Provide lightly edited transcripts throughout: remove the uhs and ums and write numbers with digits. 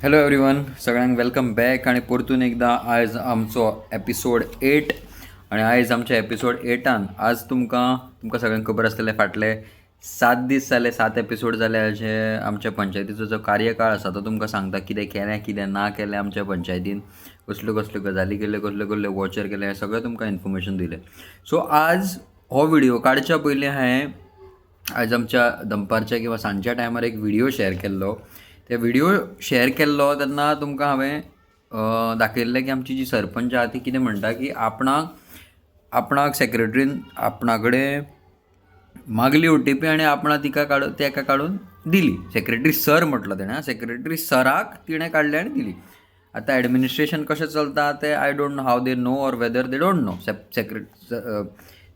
Hello everyone, सगळ्यांक welcome back. आणि परतून एकदा आयज आमचो एपिसोड 8. आणि आयज आमच्या एपिसोड 8 आज तुमकां सगळ्यांक खबर आसतलें, फाटले 7 दीस जाले, 7 एपिसोड जाले अशे आमच्या पंचायतीचो जो कार्यकाळ आसा तो तुमकां सांगता कितें केलें कितें ना केलें आमच्या पंचायतीन, कसल्यो कसल्यो गजाली केल्यो, कसल्यो कसल्यो वॉचर केले, हें सगळें तुमकां इन्फॉर्मेशन दिलें. सो आज हो व्हिडिओ काडच्या पयलीं हांवें आज आमच्या दनपारच्या किंवा सांजच्या टायमार एक व्हिडिओ शेअर केल्लो. ते व्हिडिओ शेअर केल्लो तेन्ना तुमकां हांवें दाखयल्लें की आमची जी सरपंच आहा ती कितें म्हणटा की आपणाक सेक्रेटरीन आपणा कडेन मागली OTP आनी आपणा तेका काडून दिली. सेक्रेटरी सर म्हटलो तेणें, सेक्रेटरी सराक तिणें काडली आनी दिली. आतां एडमिनिस्ट्रेशन कशें चलता तें I don't know how they know or whether they don't know.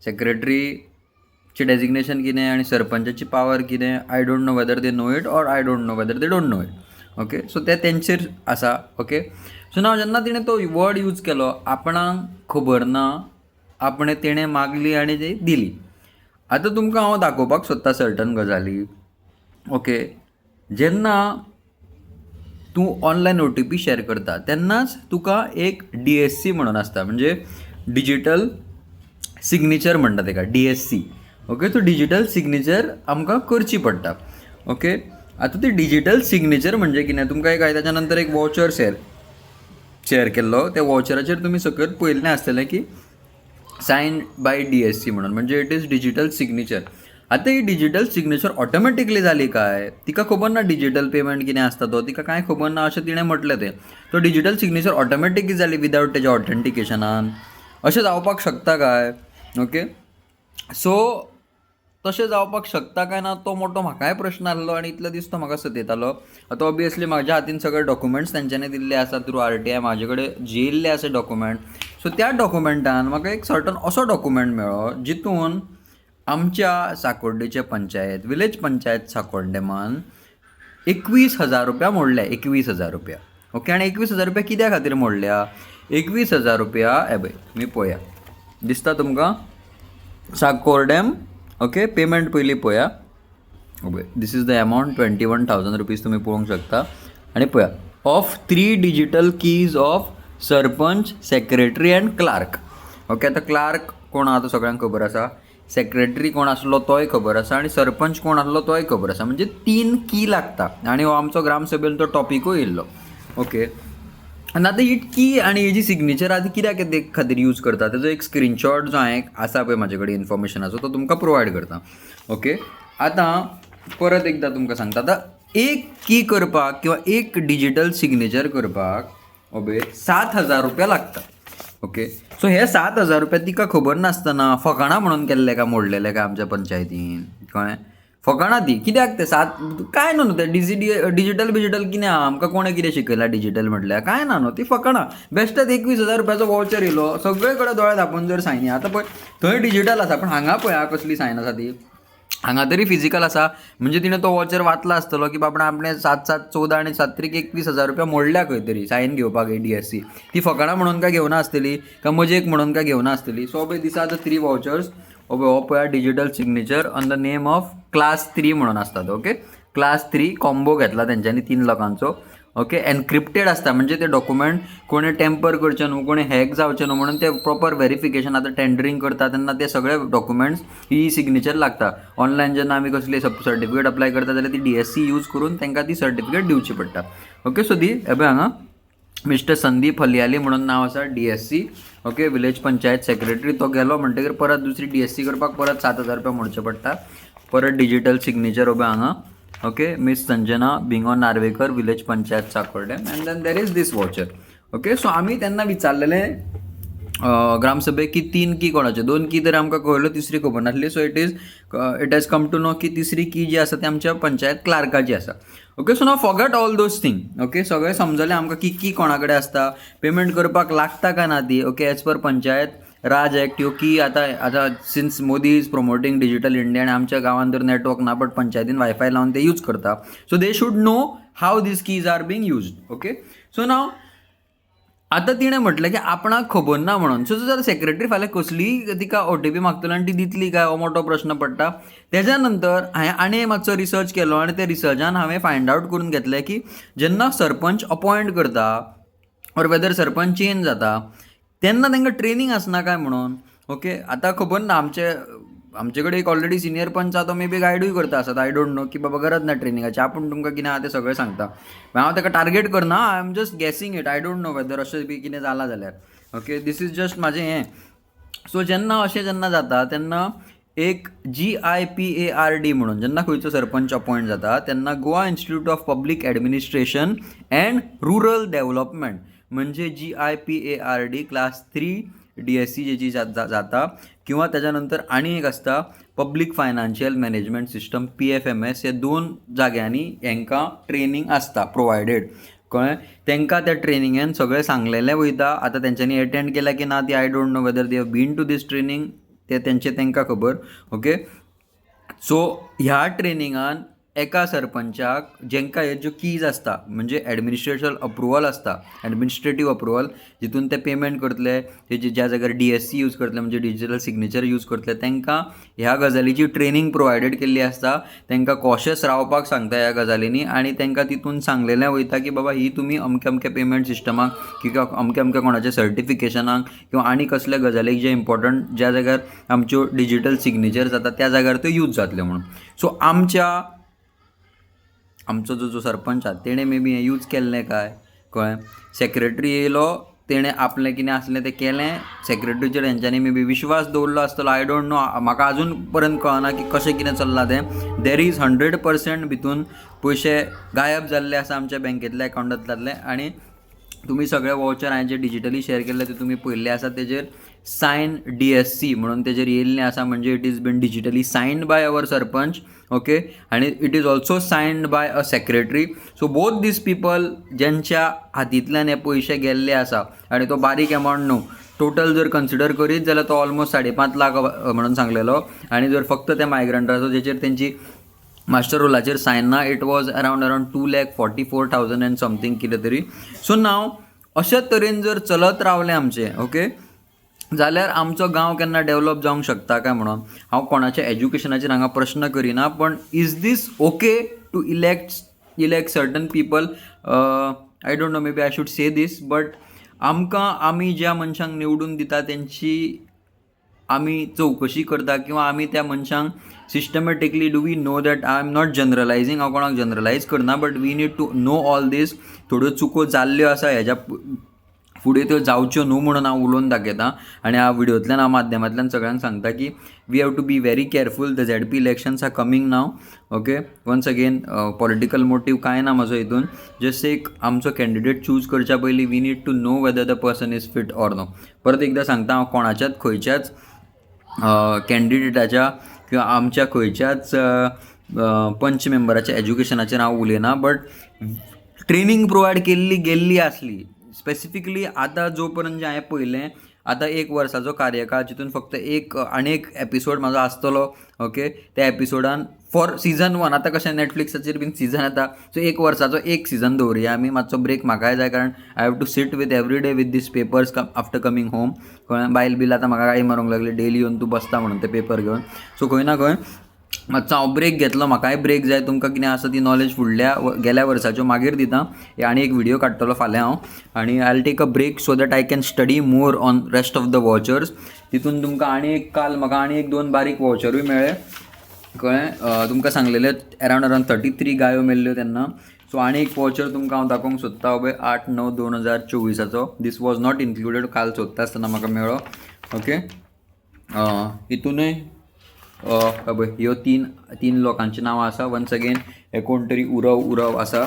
सेक्रेटरीची डेजिग्नेशन कितें आनी सरपंचाची पावर कितें, I don't know whether they know it or I don't know whether they don't know it. Okay, so ते तेंचेर आसा. Okay, so नाव जेन्ना तिणें तो वर्ड यूज केलो, आपणाक खबर ना, आपणें तेणें मागली आनी ती दिली. आतां तुमकां हांव दाखोवपाक सोदता सर्टन गजाली. ओके, जेन्ना तूं ऑनलायन OTP शेअर करता तेन्नाच तुका एक DSC म्हणून आसता, म्हणजे डिजिटल सिग्नेचर म्हणटा तेका, DSC. ओके, तो डिजिटल सिग्नेचर आमकां करची पडटा. ओके, आतां ती डिजिटल सिग्नेचर म्हणजे कितें, तुमकां एक ताच्या नंतर एक वॉचर शेअर केल्लो. त्या वॉचराचेर तुमी सकयल पयल्लें आसतलें की सायन बाय DSC म्हणून, म्हणजे इट इज डिजिटल सिग्नेचर. आतां ही डिजिटल सिग्नेचर ऑटोमॅटिकली जाली काय, तिका खबर ना डिजिटल पेमेंट कितें आसता तो, तिका कांय खबर ना अशें तिणें म्हटलें. तें तो डिजिटल सिग्नेचर ऑटोमॅटिकली जाली विदावट तेज्या ऑथेंटिकेशनान, अशें जावपाक शकता काय? ओके, सो तशें जावपाक शकता काय ना तो मोठो म्हाकाय प्रश्न आसलो आनी इतलो दीस तो म्हाका सतयतालो. आतां ऑबियसली म्हाज्या हातीन सगळे डॉक्युमेंट्स तेंच्यांनी दिल्ले आसा थ्रू RTI, म्हाजे कडेन जेयल्ले आसा डॉक्युमेंट. सो त्या डॉक्युमेंटान म्हाका एक सर्टन असो डॉक्युमेंट मेळ्ळो जितून आमच्या साकोर्डेचे पंचायत, विलेज पंचायत साकोर्डेमान 21,000 रुपया मोडल्या. 21,000 रुपया. ओके, आनी 21,000 रुपया कित्या खातीर मोडल्या? 21,000 रुपया पळय तुमी पळया, दिसता तुमकां साकोर्डेम. ओके, पेमेंट पयलीं पळया. Okay, this is the amount 21,000 rupees तुमी पळोवंक शकता. आनी पळया, of 3 digital keys of sarpanch, secretary and clerk. Okay, आतां क्लार्क कोण आहा तो सगळ्यांक खबर आसा, सेक्रेटरी कोण आसलो तोय खबर आसा, आनी सरपंच कोण आसलो तोय खबर आसा. म्हणजे 3 की लागता. आनी हो आमचो ग्रामसभेन तो टॉपिकूय येयल्लो. ओके, आनी आतां ही की आनी हेजी सिग्नेचर आतां कित्याक खातीर यूज करता, तेजो एक स्क्रीनशॉट जो हांवें आसा पळय म्हाजे कडेन इन्फॉर्मेशनाचो, तो तुमकां प्रोवायड करता. ओके, आतां परत एकदां तुमकां सांगता, आतां एक की करपाक किंवा एक डिजिटल सिग्नेचर करपाक 7,000 रुपया लागता. ओके, सो हे 7,000 रुपया तिका खबर नासतना फकाणां म्हणून केल्ले काय मोडलेले काय आमच्या पंचायतीन, कळ्ळें? फकाणां ती कित्याक ते काय न्हू ते डिजिटल कितें आहा, आमकां कोणें कितें शिकयलां डिजिटल म्हटल्यार कांय ना न्हू, ती फकाणां. बेश्टेच 21,000 रुपयाचो वॉचर येयलो, सगळे कडेन दोळे धांपून जर सायनी. आतां पळय थंय डिजिटल आसा, पण हांगा पळय कसली सायन आसा ती, हांगा तरी फिजिकल आसा. म्हणजे तिणें तो वॉचर वाचला आसतलो की बाबा आपणे 7-7-14 आनी 7 21,000 रुपया मोडल्या खंय तरी सायन घेवपाक DSC. ती फकाणां म्हणून काय घेवना आसतली, काय मजेक म्हणून काय घेवना आसतली. सो दिसा आतां 3 वॉचर्स. हो पळया, digital signature on the name of class 3 म्हणून आसता तो. ओके, क्लास 3 कॉम्बो घेतला तेंच्यांनी 3 लोकांचो. ओके, एनक्रिप्टेड आसता, म्हणजे ते डॉक्युमेंट कोणें टॅम्पर करचें न्हू, कोणें हॅक जावचें न्हू म्हणून ते प्रॉपर व्हेरिफिकेशन. आतां टेंडरींग करता तेन्ना ते सगळे डॉक्युमेंट्स ही सिग्नेचर लागता. ऑनलायन जेन्ना आमी कसली सर्टिफिकेट अप्लाय करता जाल्यार ती DSC यूज करून तांकां ती सर्टिफिकेट दिवची पडटा. ओके, सो दी एबय हांगा मिस्टर संदीप हलयाली म्हणून नांव आसा, DSC. Okay, village panchayat secretary. तो गेलो म्हणटकीर परत दुसरी DSC करपाक परत 7,000 रुपया मोडचे पडटा. परत डिजिटल सिग्नेचर हांगा. Okay, miss Sanjana Bingo Narvekar, village panchayat Sakorde, and then there is this voucher. Okay, so आमी तेन्ना विचारलेलें ग्रामसभेक की 3 की कोणाचे, 2 की तरी आमकां कळ्ळ्यो, तिसरी खबर नासली. So it has come to know की तिसरी की जी आसा ती आमच्या पंचायत क्लार्काची आसा. Okay, so now forgot all those thing. Okay, सगळें समजलें आमकां की कोणा कडेन आसता, पेमेंट करपाक लागता काय ना ती. Okay, as per Panchayat Raj Act ह्यो की आतां since Modi is promoting digital India आनी आमच्या गांवांत तर नेटवर्क ना, बट पंचायतीन वायफाय लावन ते यूज करता. So they should know how these keys are being used. Okay, so now आतां तिणें म्हटलें की आपणाक खबर ना म्हणून. सो जर सेक्रेटरी फाल्यां कसलीय तिका OTP मागतलो आनी ती दितली काय हो मोठो प्रश्न पडटा. तेज्या नंतर हांवें आनी मातसो रिसर्च केलो आनी त्या रिसर्चान हांवें फायंड आवट करून घेतलें की जेन्ना सरपंच अपॉयंट करता ऑर वेदर सरपंच चेंज जाता तेन्ना तांकां ट्रेनींग आसना काय म्हणून. ओके, आतां खबर ना आमचे कडेन एक ऑलरेडी सिनियर पंच आसा तो मे बी गायडूय करता आसत. आय डोंट नो की बाबा गरज ना ट्रेनिंगाची, आपूण तुमकां कितें आहा तें सगळें सांगता. हांव ताका टार्गेट करना, I am just guessing it. I don't know whether अशें बी कितें जालां जाल्यार. ओके, दीस इज जस्ट म्हाजें हें. सो जेन्ना अशें जेन्ना जाता तेन्ना एक GIPARD म्हणून जेन्ना खंयचो सरपंच अपॉयंट जाता तेन्ना Goa institute of public administration and rural development म्हणजे GIPARD क्लास 3 DSC जेची जाता किंवा त्याच्या नंतर आनी एक आसता public financial management system PFMS. हे 2 जाग्यांनी हांकां ट्रेनींग आसता प्रोवायडेड. कळ्ळें, तांकां त्या ट्रेनिंगेन सगळें सांगलेलें वयता. आतां तेंच्यांनी एटेंड केल्या की ना ती I don't know whether they have been to this training, ते तांकां खबर. ओके, सो ह्या ट्रेनिंगान एका सरपंचाक जेंकां ह्यो ज्यो कीज आसता म्हणजे एडमिनिस्ट्रेशन अप्रुवल आसता, एडमिनिस्ट्रेटीव अप्रुवल जितून ते पेमेंट करतले, तेजे ज्या जाग्यार DSC यूज करतले म्हणजे डिजिटल सिग्नेचर यूज करतले, तांकां ह्या गजालीची ट्रेनींग प्रोवायडेड केल्ली आसता. तांकां कॉशियस रावपाक सांगता ह्या गजालींनी आनी तांकां तितून सांगलेलें वयता की बाबा ही तुमी अमक्या अमक्या पेमेंट सिस्टमाक किंवा अमक्या अमक्या कोणाच्या सर्टिफिकेशनाक किंवा आनी कसल्या गजालीक जे इम्पॉर्टंट ज्या जाग्यार आमच्यो डिजिटल सिग्नेचर जाता त्या जाग्यार त्यो यूज जातल्यो म्हणून. सो आमचो जो सरपंच आसा तेणें मे बी हें यूज केल्लें काय कळ्ळें. सेक्रेटरी येयलो, तेणें आपलें कितें आसलें तें केलें. सेक्रेटरीचेर हेंच्यांनी मे बी विश्वास दवरलो आसतलो, आय डोंट नो. म्हाका अजून पर्यंत कळना की कशें कितें चल्लां तें. देर इज 100% भितून पयशे गायब जाल्ले आसा आमच्या बँकेतल्या अकावंटांतल्यातले. आनी तुमी सगळे वाउचर हांवें जे डिजिटली शेअर केल्ले ते तुमी पळयल्ले आसा. तेजेर सायन DSC म्हणून तेजेर येयल्लें आसा, म्हणजे it is been digitally signed by our sarpanch. Okay, आनी it is also signed by a secretary. So both these people ज्यांच्या हातींतल्यान हे पयशे गेल्ले आसा, आनी तो बारीक एमावंट न्हू, टोटल जर कन्सिडर करीत जाल्यार तो ऑलमोस्ट 5.5 लाख म्हणून सांगलेलो. आनी जर फक्त त्या मायग्रंटाचो जेचेर तेंची मास्टर रोलाचेर सायन ना, it was around 2,44,000 end something कितें तरी. सो नाव अशे तरेन जर चलत रावलें आमचें, ओके, जाल्यार आमचो गांव केन्ना डेवलप जावंक शकता काय म्हणून. हांव कोणाच्या एज्युकेशनाचेर हांगा प्रश्न करिना, पण is this okay to elect certain people. I don't know, maybe I should say this, but आमी ज्या मनशांक निवडून दिता तेंची आमी चवकशी करता किंवा आमी त्या मनशांक systematically do we know that. I am not generalising, हांव कोणाक जनरलायज करना, but we need to know all these. थोड्यो चुको जाल्ल्यो आसा, हेज्या फुडें त्यो जावच्यो न्हू म्हणून हांव उलोवन दाखयतां. आनी ह्या व्हिडिओंतल्यान हांव माध्यमांतल्यान सगळ्यांक सांगता की we have to be very careful. The ZP elections are coming now. Okay, once again political motive कांय ना म्हजो हितून. जस्ट एक आमचो कॅन्डिडेट चूज करच्या पयलीं we need to know whether the person is fit or no. परत एकदां सांगता, हांव कोणाच्याच खंयच्याच कॅन्डिडेटाच्या किंवा आमच्या खंयच्याच पंच मेंबराच्या एज्युकेशनाचेर हांव उलयना, बट ट्रेनींग प्रोवायड केल्ली गेल्ली आसली. स्पेसिफिकली आतां जो पर्यंत जे हांवें पळयलें, आतां 1 वर्साचो कार्यकाळ जितून फक्त आनी एक एपिसोड म्हाजो आसतलो. ओके, त्या एपिसोडान फॉर सीझन 1, आतां कशें नॅटफ्लिक्साचेर बीन सीझन येता, सो 1 वर्साचो एक सीझन दवरुया आमी. मातसो ब्रेक म्हाकाय जाय, कारण I have to sit with every day with this papers after coming home. कळ्ळें, बायल बील आतां म्हाका गाळी मारूंक लागली, डेली येवन तूं बसता म्हणून ते पेपर घेवन. सो खंय ना खंय मातसो हांव ब्रेक घेतलो, म्हाकाय ब्रेक जाय. तुमकां कितें आसा ती नॉलेज फुडल्या गेल्या वर्साच्यो मागीर दिता. आनी एक व्हिडिओ काडटलो फाल्यां हांव, आनी I will take a break so that I can study more on rest of the vouchers. तितून तुमकां काल म्हाका आनी एक 2 बारीक वॉचरूय मेळ्ळे. कळ्ळें, तुमकां सांगलेले अरावंड 33 गायो मेल्ल्यो तेन्ना. सो आनी एक वॉचर तुमकां हांव दाखोवंक सोदता, 8/9/2024. दीस वॉज नॉट इन्क्लुडेड, काल सोदता आसतना म्हाका मेळ्ळो. ओके, हितूनय ह्यो 3 लोकांची नांवां आसा. वन्स अगेन हे कोण तरी उरव आसा.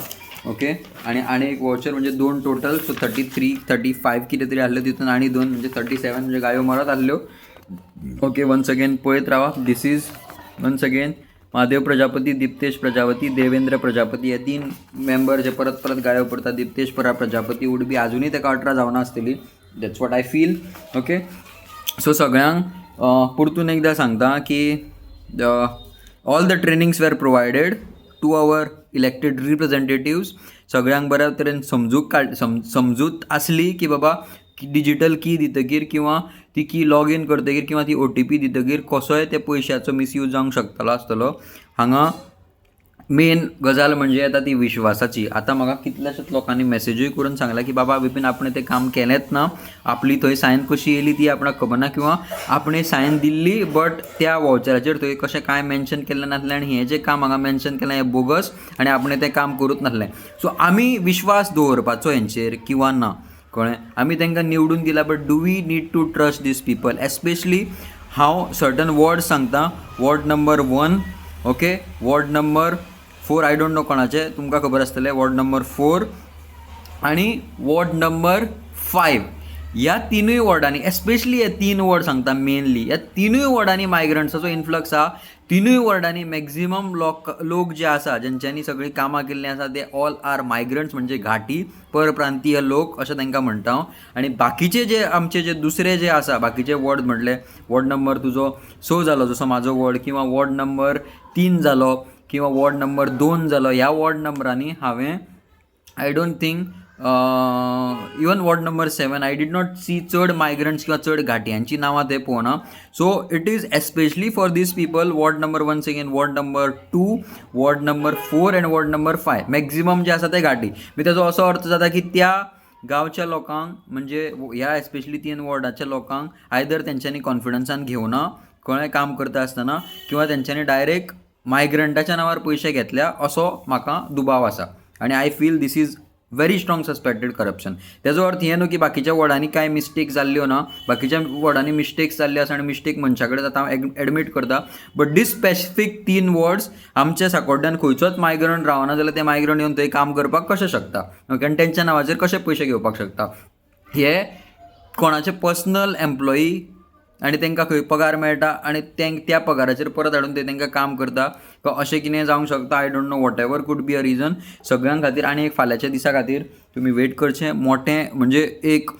ओके, आनी एक वॉचर म्हणजे 2 टोटल. सो 35 कितें तरी आहल्यो, तितून आनी 2 म्हणजे 37 म्हणजे गायो मरत आहल्यो. ओके, वन्स अगेन पळयत रावा. This is once again Mahadev Prajapati, Diptesh Prajapati, Devendra Prajapati, हे 3 मेंबर जे परत गायो पडटा. दिप्तेश प्रजापती वूड बी अजुनूय ताका 18 जावना आसतली. That's what I feel. Okay, so सगळ्यांक परतून एकदां सांगता की all the trainings were provided to our elected representatives सगळ्यांक बऱ्या तरेन समजूत आसली की बाबा डिजिटल की दितकीर किंवा ती की लॉग इन करतकीर किंवा ती OTP दितकीर कसोय ते पयशाचो मिसयूज जावंक शकतालो आसतलो. हांगा मेन गजाल म्हणजे येता ती विश्वासाची. आतां म्हाका कितल्याशाच लोकांनी मेसेजूय करून सांगला की बाबा विपीन आपणें तें काम केलेंच ना, आपली थंय सायन कशी येयली ती आपणाक खबर ना, किंवा आपणें सायन दिल्ली बट त्या वावचराचेर थंय कशें काय मेन्शन केल्लें नासलें आनी हें जें काम हांगा मेन्शन केलां हें बोगस आनी आपणें तें काम करूच नासलें. सो आमी विश्वास दवरपाचो हेंचेर किंवा ना, कळ्ळें. आमी तांकां निवडून दिला but do we need to trust this people. Especially हांव सर्टन वर्ड्स सांगता. Ward number 1, okay, ward number 4 I don't know कोणाचें, तुमकां खबर आसतलें. वॉर्ड नंबर 4 आनी वॉर्ड नंबर 5 ह्या तिनूय वॉर्डांनी, एस्पेशली हे 3 वॉर्ड सांगता मेनली, ह्या तिनूय वॉर्डांनी मायग्रंट्साचो इन्फ्लक्स आहा. तिनूय वॉर्डांनी मॅक्झिमम लोक जे आसा ज्यांच्यांनी सगळीं कामां केल्लीं आसा ते ऑल आर मायग्रंट्स, म्हणजे घाटी परप्रांतीय लोक अशें तांकां म्हणटा हांव. आनी बाकीचे जे आमचे जे दुसरे जे आसा बाकीचे वॉर्ड म्हटले, वॉर्ड नंबर तुजो 6 जालो जसो म्हाजो वॉर्ड, किंवा वॉर्ड नंबर 3 जालो, किंवा वॉर्ड नंबर 2 जालो, ह्या वॉर्ड नंबरांनी हांवें I don't think even ward number 7 I did not see चड मायग्रंट्स किंवा चड घाटयांची नांवां ते पळोवना. So it is especially for these people. Ward number 1 second, ward number 2, ward number 4 and ward number 5 maximum जे आसा ते घाटी. ताजो असो अर्थ जाता की त्या गांवच्या लोकांक, म्हणजे ह्या एस्पेशली 3 वॉर्डाच्या लोकांक आयदर तेंच्यांनी कॉन्फिडन्सान घेवना कळ्ळें काम करता आसतना, किंवा तेंच्यांनी डायरेक्ट मायग्रंटाच्या नांवार पयशे घेतल्या असो म्हाका दुबाव आसा. आनी I feel this is very strong suspected corruption. तेजो अर्थ हें न्हू की बाकीच्या वॉर्डांनी कांय मिस्टेक जाल्ल्यो ना. बाकीच्या वॉर्डांनी मिस्टेक्स जाल्ल्यो आसा आनी मिस्टेक मनशा कडेन जाता, हांव एडमीट करता. बट दीस स्पेसिफीक 3 वॉर्ड्स आमच्या साकोड्ड्यान खंयचोच मायग्रंट रावना जाल्यार ते मायग्रंट येवन थंय काम करपाक कशें शकता, ओके, आनी तेंच्या नांवाचेर कशे पयशे घेवपाक शकता. हे कोणाचे पर्सनल एम्प्लॉई आनी तांकां खंय पगार मेळटा आनी त्या पगाराचेर परत हाडून ते तांकां काम करता, अशें कितें जावंक शकता. I don't no, what ever could be a reason. सगळ्यां खातीर आनी एक फाल्यांच्या दिसा खातीर तुमी वेट करचें. मोठें म्हणजे एक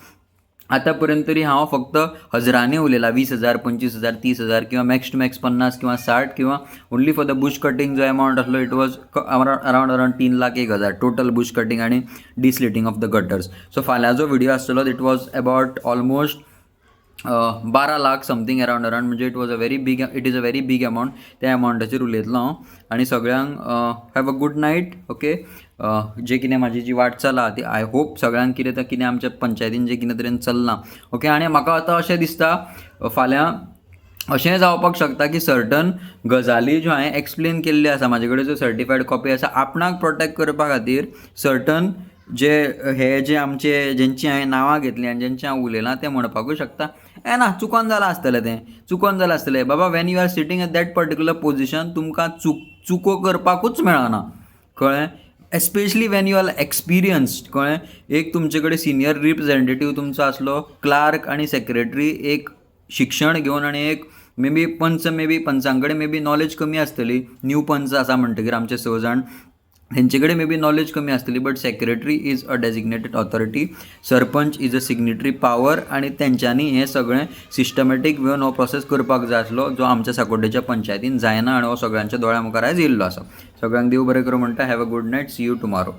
आतां पर्यंत तरी हांव फक्त हजरांनी उलयलां, 20,000, 25,000, 30,000 किंवा मॅक्स टू मॅक्स 50 किंवा 60, किंवा only for the bush cutting जो एमावंट आसलो it was around 3,01,000 total bush cutting आनी desilting of the gutters. So फाल्यांचो व्हिडिओ आसतलो it was about almost 12 lakh something around, म्हणजे it is a very big amount. त्या अमावंटाचेर उलयतलो हांव. आनी सगळ्यांक have a good night, okay. जे कितें म्हाजी जी वाटचाल आहा ती आय होप सगळ्यांक कितें आमच्या पंचायतीन जे कितें तरेन चल्लां, ओके. आनी म्हाका आतां अशें दिसता फाल्यां अशें जावपाक शकता की सर्टन गजाली ज्यो हांवें एक्सप्लेन केल्ल्यो आसा, म्हाजे कडेन जो सर्टिफायड कॉपी आसा, आपणाक प्रोटेक्ट करपा खातीर सर्टन जे आमचे जेंची हांवें नांवां घेतलीं आनी जेंचे हांव उलयलां ते म्हणपाकूय शकता ना चुकोन जालां आसतलें बाबा. When you are sitting at that particular position तुमकां चुको करपाकूच मेळना, कळ्ळें. Especially when you are experienced, कळ्ळें. एक तुमचे कडेन सिनियर रिप्रेझेंटेटीव तुमचो आसलो, क्लार्क आनी सेक्रेटरी एक शिक्षण घेवन, आनी एक पंचां कडेन मे बी नॉलेज कमी आसतली. न्यू पंच आसा म्हणटकीर आमचे 6 जाण, तेंचे कडेन मे बी नॉलेज कमी आसतली. But secretary is a designated authority, sarpanch is a signatory power, आनी तेंच्यांनी हें सगळें सिस्टमॅटीक वेवन हो प्रोसेस करपाक जाय आसलो, जो आमच्या साकोड्डेच्या पंचायतीन जायना, आनी हो सगळ्यांच्या दोळ्या मुखार आयज येयल्लो आसा. सगळ्यांक देव बरें करूं म्हणटा. Have a good night, see you tomorrow.